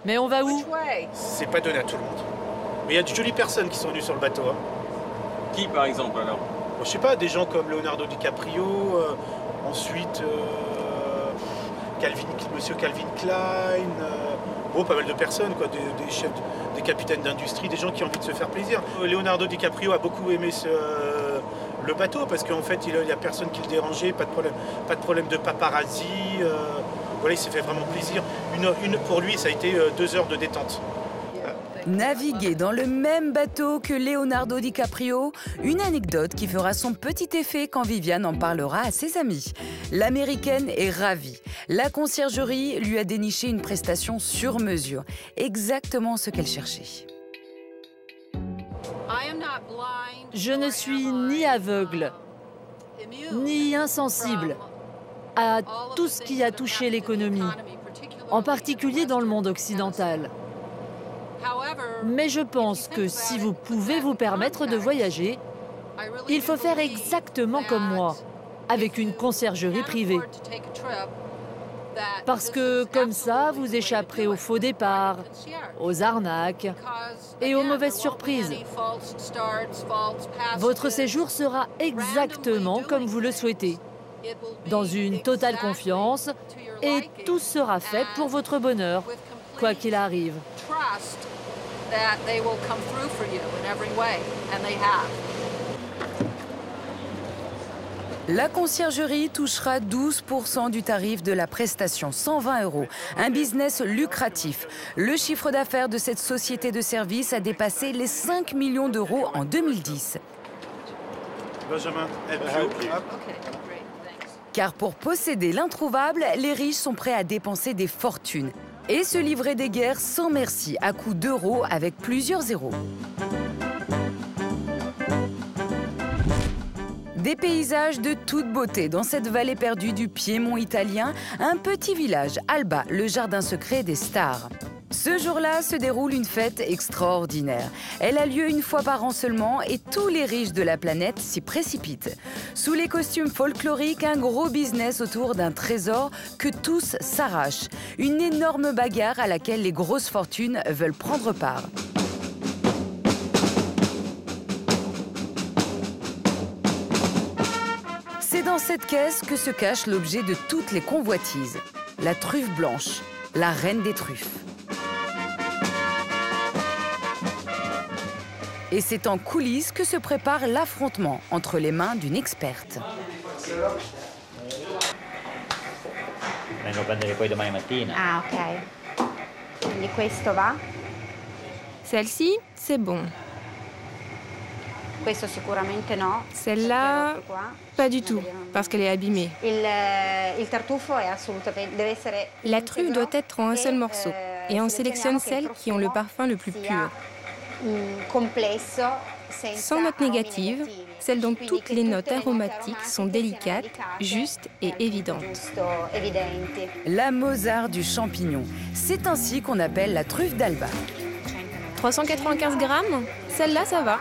Mais on va où? C'est pas donné à tout le monde. Mais il y a de jolies personnes qui sont venues sur le bateau. Hein. Qui, par exemple, alors? Je sais pas, des gens comme Leonardo DiCaprio, ensuite Monsieur Calvin Klein, pas mal de personnes, quoi, des chefs, des capitaines d'industrie, des gens qui ont envie de se faire plaisir. Leonardo DiCaprio a beaucoup aimé le bateau parce qu'en fait, il y a personne qui le dérangeait, pas de problème de paparazzi. Voilà, il s'est fait vraiment plaisir. Pour lui, ça a été 2 heures de détente. Naviguer dans le même bateau que Leonardo DiCaprio, une anecdote qui fera son petit effet quand Viviane en parlera à ses amis. L'Américaine est ravie. La conciergerie lui a déniché une prestation sur mesure, exactement ce qu'elle cherchait. Je ne suis ni aveugle, ni insensible à tout ce qui a touché l'économie, en particulier dans le monde occidental. Mais je pense que si vous pouvez vous permettre de voyager, il faut faire exactement comme moi, avec une conciergerie privée. Parce que comme ça, vous échapperez aux faux départs, aux arnaques et aux mauvaises surprises. Votre séjour sera exactement comme vous le souhaitez, dans une totale confiance, et tout sera fait pour votre bonheur, quoi qu'il arrive. La conciergerie touchera 12% du tarif de la prestation, 120 €. Un business lucratif. Le chiffre d'affaires de cette société de services a dépassé les 5 millions d'euros en 2010. Benjamin, Car pour posséder l'introuvable, les riches sont prêts à dépenser des fortunes et se livrer des guerres sans merci, à coups d'euros avec plusieurs zéros. Des paysages de toute beauté dans cette vallée perdue du Piémont italien, un petit village, Alba, le jardin secret des stars. Ce jour-là se déroule une fête extraordinaire. Elle a lieu une fois par an seulement et tous les riches de la planète s'y précipitent. Sous les costumes folkloriques, un gros business autour d'un trésor que tous s'arrachent. Une énorme bagarre à laquelle les grosses fortunes veulent prendre part. C'est dans cette caisse que se cache l'objet de toutes les convoitises. La truffe blanche, la reine des truffes. Et c'est en coulisses que se prépare l'affrontement entre les mains d'une experte. Vengo a prendere poi domani mattina. Ah, ok. Quindi questo va? Celle-ci, c'est bon. Questo sicuramente no. Celle-là, pas du tout, parce qu'elle est abîmée. Il tartufo è assolutamente deve essere. La truffe doit être en un seul morceau, et on sélectionne celles qui ont le parfum le plus pur. Sans notes négatives, celles dont toutes les notes aromatiques sont délicates, justes et évidentes. La Mozart du champignon. C'est ainsi qu'on appelle la truffe d'Alba. 395 grammes, celle-là, ça va.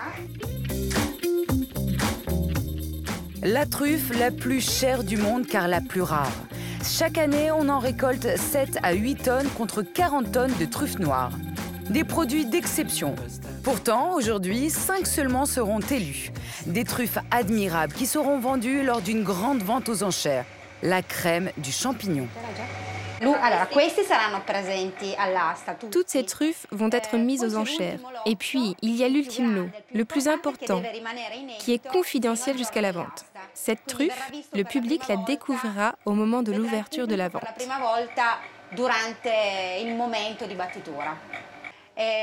La truffe la plus chère du monde car la plus rare. Chaque année, on en récolte 7 à 8 tonnes contre 40 tonnes de truffes noires. Des produits d'exception. Pourtant, aujourd'hui, 5 seulement seront élus. Des truffes admirables qui seront vendues lors d'une grande vente aux enchères. La crème du champignon. Toutes ces truffes vont être mises aux enchères. Et puis, il y a l'ultime lot, le plus important, qui est confidentiel jusqu'à la vente. Cette truffe, le public la découvrira au moment de l'ouverture de la vente.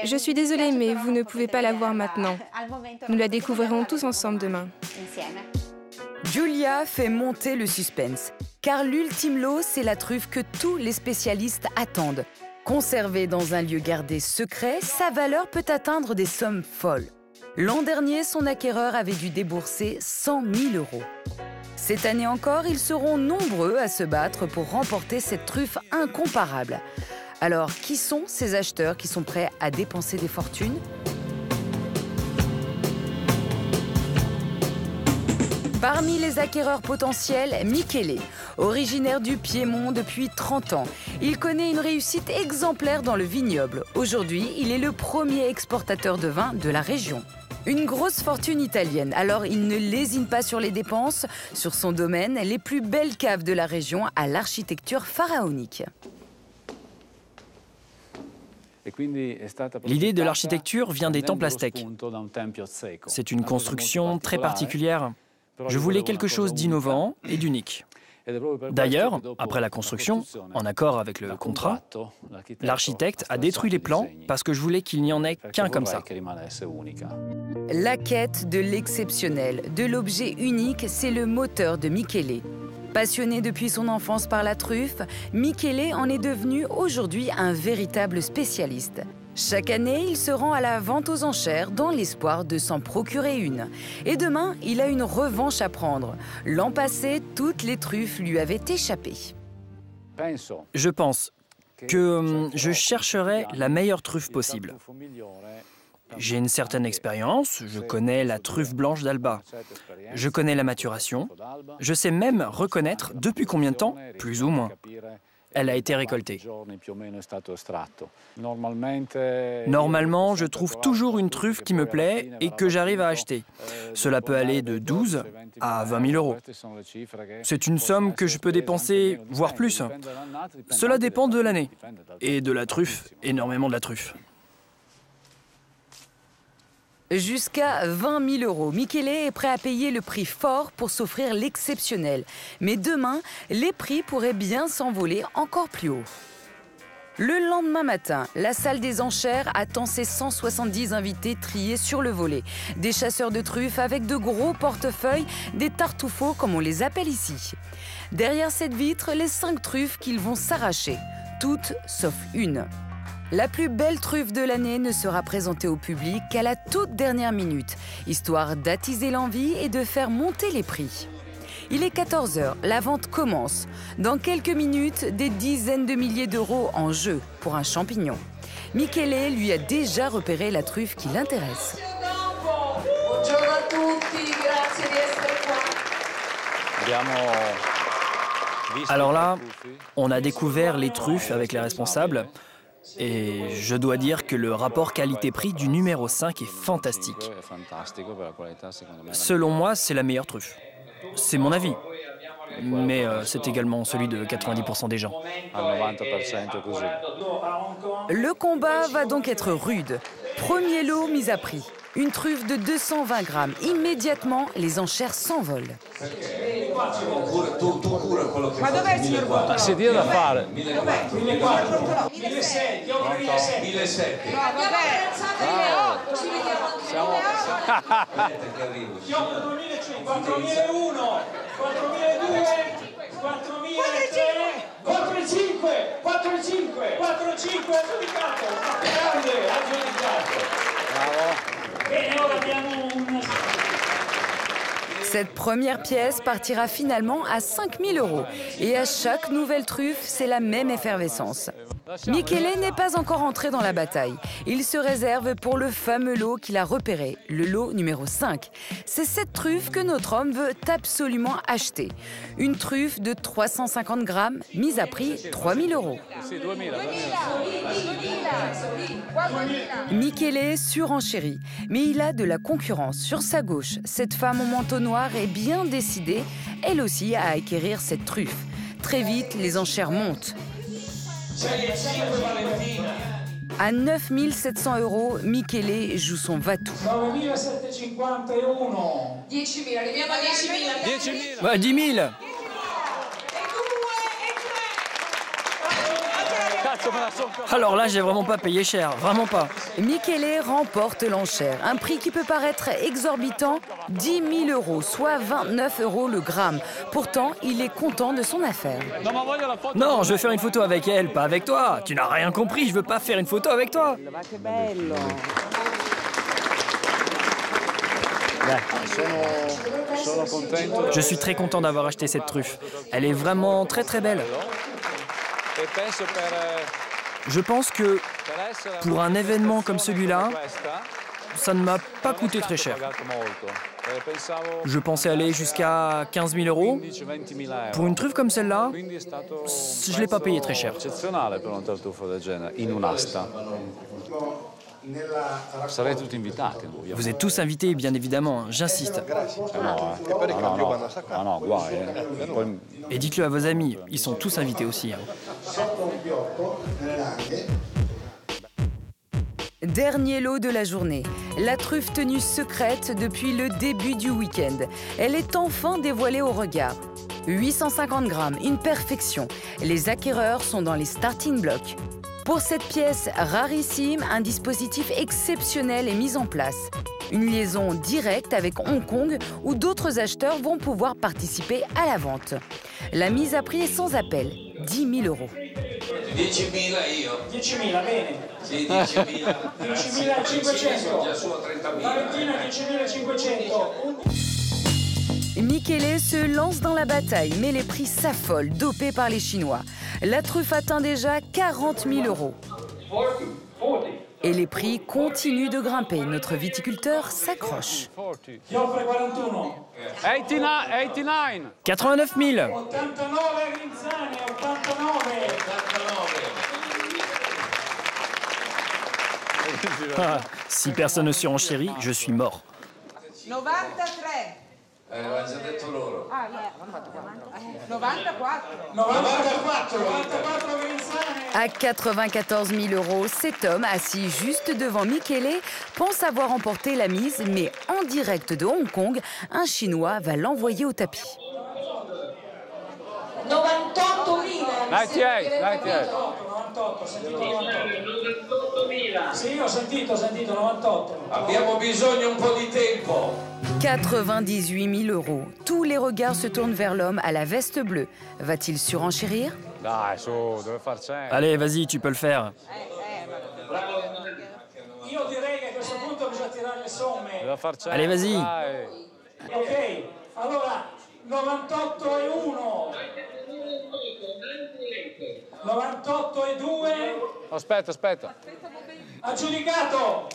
Je suis désolée, mais vous ne pouvez pas la voir maintenant. Nous la découvrirons tous ensemble demain. Giulia fait monter le suspense, car l'ultime lot, c'est la truffe que tous les spécialistes attendent. Conservée dans un lieu gardé secret, sa valeur peut atteindre des sommes folles. L'an dernier, son acquéreur avait dû débourser 100 000 €. Cette année encore, ils seront nombreux à se battre pour remporter cette truffe incomparable. Alors, qui sont ces acheteurs qui sont prêts à dépenser des fortunes ? Parmi les acquéreurs potentiels, Michele, originaire du Piémont depuis 30 ans. Il connaît une réussite exemplaire dans le vignoble. Aujourd'hui, il est le premier exportateur de vin de la région. Une grosse fortune italienne, alors il ne lésine pas sur les dépenses. Sur son domaine, les plus belles caves de la région à l'architecture pharaonique. L'idée de l'architecture vient des temples aztèques. C'est une construction très particulière. Je voulais quelque chose d'innovant et d'unique. D'ailleurs, après la construction, en accord avec le contrat, l'architecte a détruit les plans parce que je voulais qu'il n'y en ait qu'un comme ça. La quête de l'exceptionnel, de l'objet unique, c'est le moteur de Michele. Passionné depuis son enfance par la truffe, Michele en est devenu aujourd'hui un véritable spécialiste. Chaque année, il se rend à la vente aux enchères dans l'espoir de s'en procurer une. Et demain, il a une revanche à prendre. L'an passé, toutes les truffes lui avaient échappé. Je pense que je chercherai la meilleure truffe possible. J'ai une certaine expérience, je connais la truffe blanche d'Alba, je connais la maturation, je sais même reconnaître depuis combien de temps, plus ou moins, elle a été récoltée. Normalement, je trouve toujours une truffe qui me plaît et que j'arrive à acheter. Cela peut aller de 12 à 20 000 €. C'est une somme que je peux dépenser, voire plus. Cela dépend de l'année. Et de la truffe, énormément de la truffe. Jusqu'à 20 000 €. Michele est prêt à payer le prix fort pour s'offrir l'exceptionnel. Mais demain, les prix pourraient bien s'envoler encore plus haut. Le lendemain matin, la salle des enchères attend ses 170 invités triés sur le volet. Des chasseurs de truffes avec de gros portefeuilles, des tartuffos comme on les appelle ici. Derrière cette vitre, les 5 truffes qu'ils vont s'arracher. Toutes sauf une. La plus belle truffe de l'année ne sera présentée au public qu'à la toute dernière minute, histoire d'attiser l'envie et de faire monter les prix. Il est 14 h, la vente commence. Dans quelques minutes, des dizaines de milliers d'euros en jeu pour un champignon. Michele lui a déjà repéré la truffe qui l'intéresse. Alors là, on a découvert les truffes avec les responsables. Et je dois dire que le rapport qualité-prix du numéro 5 est fantastique. Selon moi, c'est la meilleure truffe. C'est mon avis. Mais c'est également celui de 90% des gens. Le combat va donc être rude. Premier lot mis à prix. Une truffe de 220 grammes. Immédiatement, les enchères s'envolent. Ma dov'è il signor Guardo? Si dia da fare. 1.700, io ho 1.700. No, vabbè, ci vediamo siamo... Io ho 4.100, 4.001, 4.002, 4.003, 4.5, 4.5, 4.5, aggiudicato. Grande, aggiudicato. Bravo. Bene, ora abbiamo un... Cette première pièce partira finalement à 5 000 €. Et à chaque nouvelle truffe, c'est la même effervescence. Michele n'est pas encore entré dans la bataille. Il se réserve pour le fameux lot qu'il a repéré, le lot numéro 5. C'est cette truffe que notre homme veut absolument acheter. Une truffe de 350 grammes, mise à prix 3 000 €. Michele surenchérit, mais il a de la concurrence. Sur sa gauche, cette femme au manteau noir est bien décidée, elle aussi, à acquérir cette truffe. Très vite, les enchères montent. À 9 700 €, Michele joue son va-tout. 9.751. 10 000, arriviamo a 10 000. Ouais, 10 000. Alors là, j'ai vraiment pas payé cher, vraiment pas. Michele remporte l'enchère, un prix qui peut paraître exorbitant, 10 000 €, soit 29 € le gramme. Pourtant, il est content de son affaire. Non, je veux faire une photo avec elle, pas avec toi. Tu n'as rien compris, je veux pas faire une photo avec toi. Je suis très content d'avoir acheté cette truffe. Elle est vraiment très très belle. Je pense que pour un événement comme celui-là, ça ne m'a pas coûté très cher. Je pensais aller jusqu'à 15 000 €. Pour une truffe comme celle-là, je ne l'ai pas payé très cher. Vous êtes tous invités, bien évidemment, j'insiste. Et dites-le à vos amis, ils sont tous invités aussi. Dernier lot de la journée. La truffe tenue secrète depuis le début du week-end. Elle est enfin dévoilée au regard. 850 grammes, une perfection. Les acquéreurs sont dans les starting blocks. Pour cette pièce rarissime, un dispositif exceptionnel est mis en place. Une liaison directe avec Hong Kong où d'autres acheteurs vont pouvoir participer à la vente. La mise à prix est sans appel, 10 000 €. 10.000 io. 10.000, bene. Sì, 10.000. 10.500. Valentina, 10.500. Michele se lance dans la bataille, mais les prix s'affolent, dopés par les Chinois. La truffe atteint déjà 40 000 €. Et les prix continuent de grimper. Notre viticulteur s'accroche. 89 000. 89 Grinzani, 89. Ah, si personne ne surenchérit, je suis mort. 93. L'ha già detto loro. 94. 94 Grinzani. À 94 000 €, cet homme, assis juste devant Michele, pense avoir remporté la mise, mais en direct de Hong Kong, un Chinois va l'envoyer au tapis. 98.000. 98. Sì, ho sentito 98. Abbiamo bisogno un po' di tempo. 98 000 €. Tous les regards se tournent vers l'homme à la veste bleue. Va-t-il surenchérir? Allez, vas-y, tu peux le faire. Io direi che a questo punto bisogna tirare le somme. Allez, vas-y. Ok, allora 98.1. 98.2. Aspetta. Aggiudicato.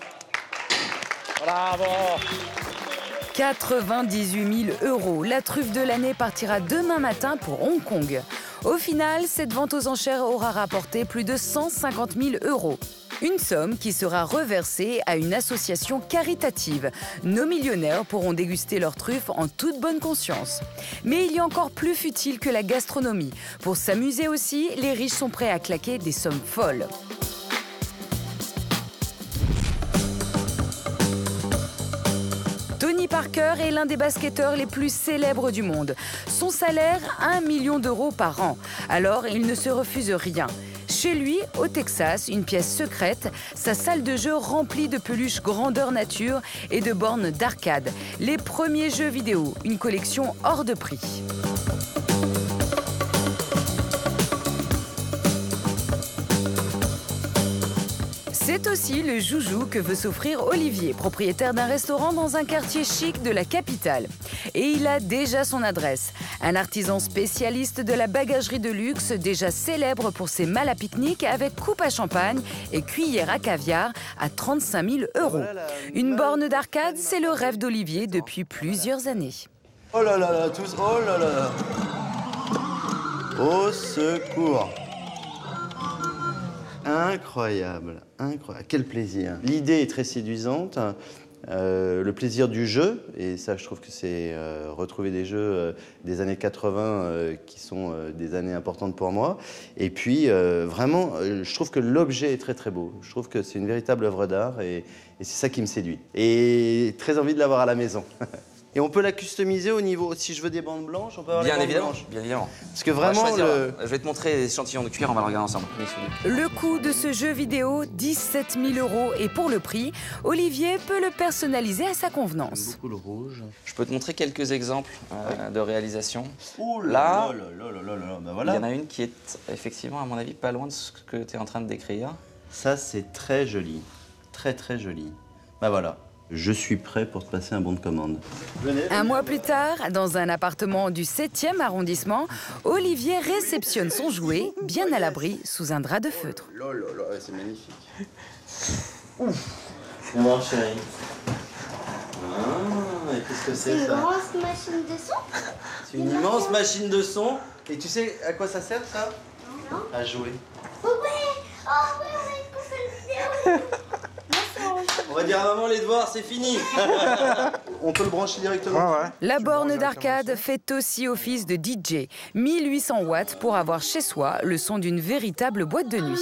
Bravo. 98 000 €. La truffe de l'année partira demain matin pour Hong Kong. Au final, cette vente aux enchères aura rapporté plus de 150 000 €. Une somme qui sera reversée à une association caritative. Nos millionnaires pourront déguster leurs truffes en toute bonne conscience. Mais il y a encore plus futile que la gastronomie. Pour s'amuser aussi, les riches sont prêts à claquer des sommes folles. Tony Parker est l'un des basketteurs les plus célèbres du monde. Son salaire, 1 million € par an. Alors, il ne se refuse rien. Chez lui, au Texas, une pièce secrète, sa salle de jeu remplie de peluches grandeur nature et de bornes d'arcade. Les premiers jeux vidéo, une collection hors de prix. C'est aussi le joujou que veut s'offrir Olivier, propriétaire d'un restaurant dans un quartier chic de la capitale. Et il a déjà son adresse. Un artisan spécialiste de la bagagerie de luxe, déjà célèbre pour ses malles à pique-nique avec coupe à champagne et cuillère à caviar à 35 000 €. Une borne d'arcade, c'est le rêve d'Olivier depuis plusieurs années. Oh là là là, tous, oh là là. Au secours. Incroyable, incroyable, quel plaisir. L'idée est très séduisante. le plaisir du jeu, et ça je trouve que c'est retrouver des jeux des années 80 qui sont des années importantes pour moi. Et puis vraiment, je trouve que l'objet est très très beau. Je trouve que c'est une véritable œuvre d'art et c'est ça qui me séduit. Et très envie de l'avoir à la maison. Et on peut la customiser au niveau, si je veux des bandes blanches, on peut avoir Bien des bandes évidemment, blanches. bien évidemment. Parce que vraiment, je vais te montrer les échantillons de cuir, on va le regarder ensemble. Le coût de ce jeu vidéo, 17 000 €. Et pour le prix, Olivier peut le personnaliser à sa convenance. Beaucoup le rouge. Je peux te montrer quelques exemples de réalisation. Oh là, ben voilà. Il y en a une qui est effectivement, à mon avis, pas loin de ce que tu es en train de décrire. Ça, c'est très joli. Très très joli. Ben voilà. Je suis prêt pour te passer un bon de commande. Un mois plus tard, dans un appartement du 7e arrondissement, Olivier réceptionne son jouet, bien à l'abri, sous un drap de feutre. C'est magnifique. Ouf. Viens voir, chérie. Et qu'est-ce que c'est, ça? C'est une grosse machine de son. C'est une immense machine de son. Et tu sais à quoi ça sert, ça? Non. À jouer. Oh ouais, on a une console vidéo. On va dire à maman les devoirs, c'est fini. On peut le brancher directement. La borne d'arcade fait aussi office de DJ. 1800 watts pour avoir chez soi le son d'une véritable boîte de nuit.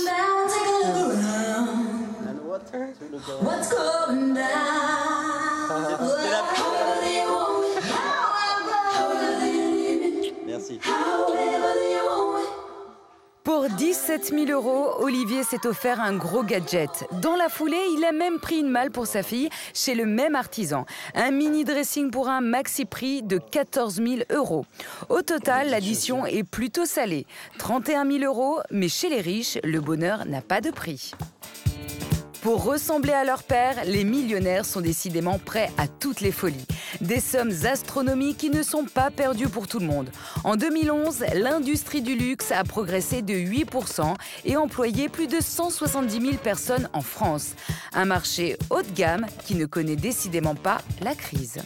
Merci. Pour 17 000 €, Olivier s'est offert un gros gadget. Dans la foulée, il a même pris une malle pour sa fille chez le même artisan. Un mini dressing pour un maxi prix de 14 000 €. Au total, l'addition est plutôt salée. 31 000 €, mais chez les riches, le bonheur n'a pas de prix. Pour ressembler à leur père, les millionnaires sont décidément prêts à toutes les folies. Des sommes astronomiques qui ne sont pas perdues pour tout le monde. En 2011, l'industrie du luxe a progressé de 8% et employé plus de 170 000 personnes en France. Un marché haut de gamme qui ne connaît décidément pas la crise.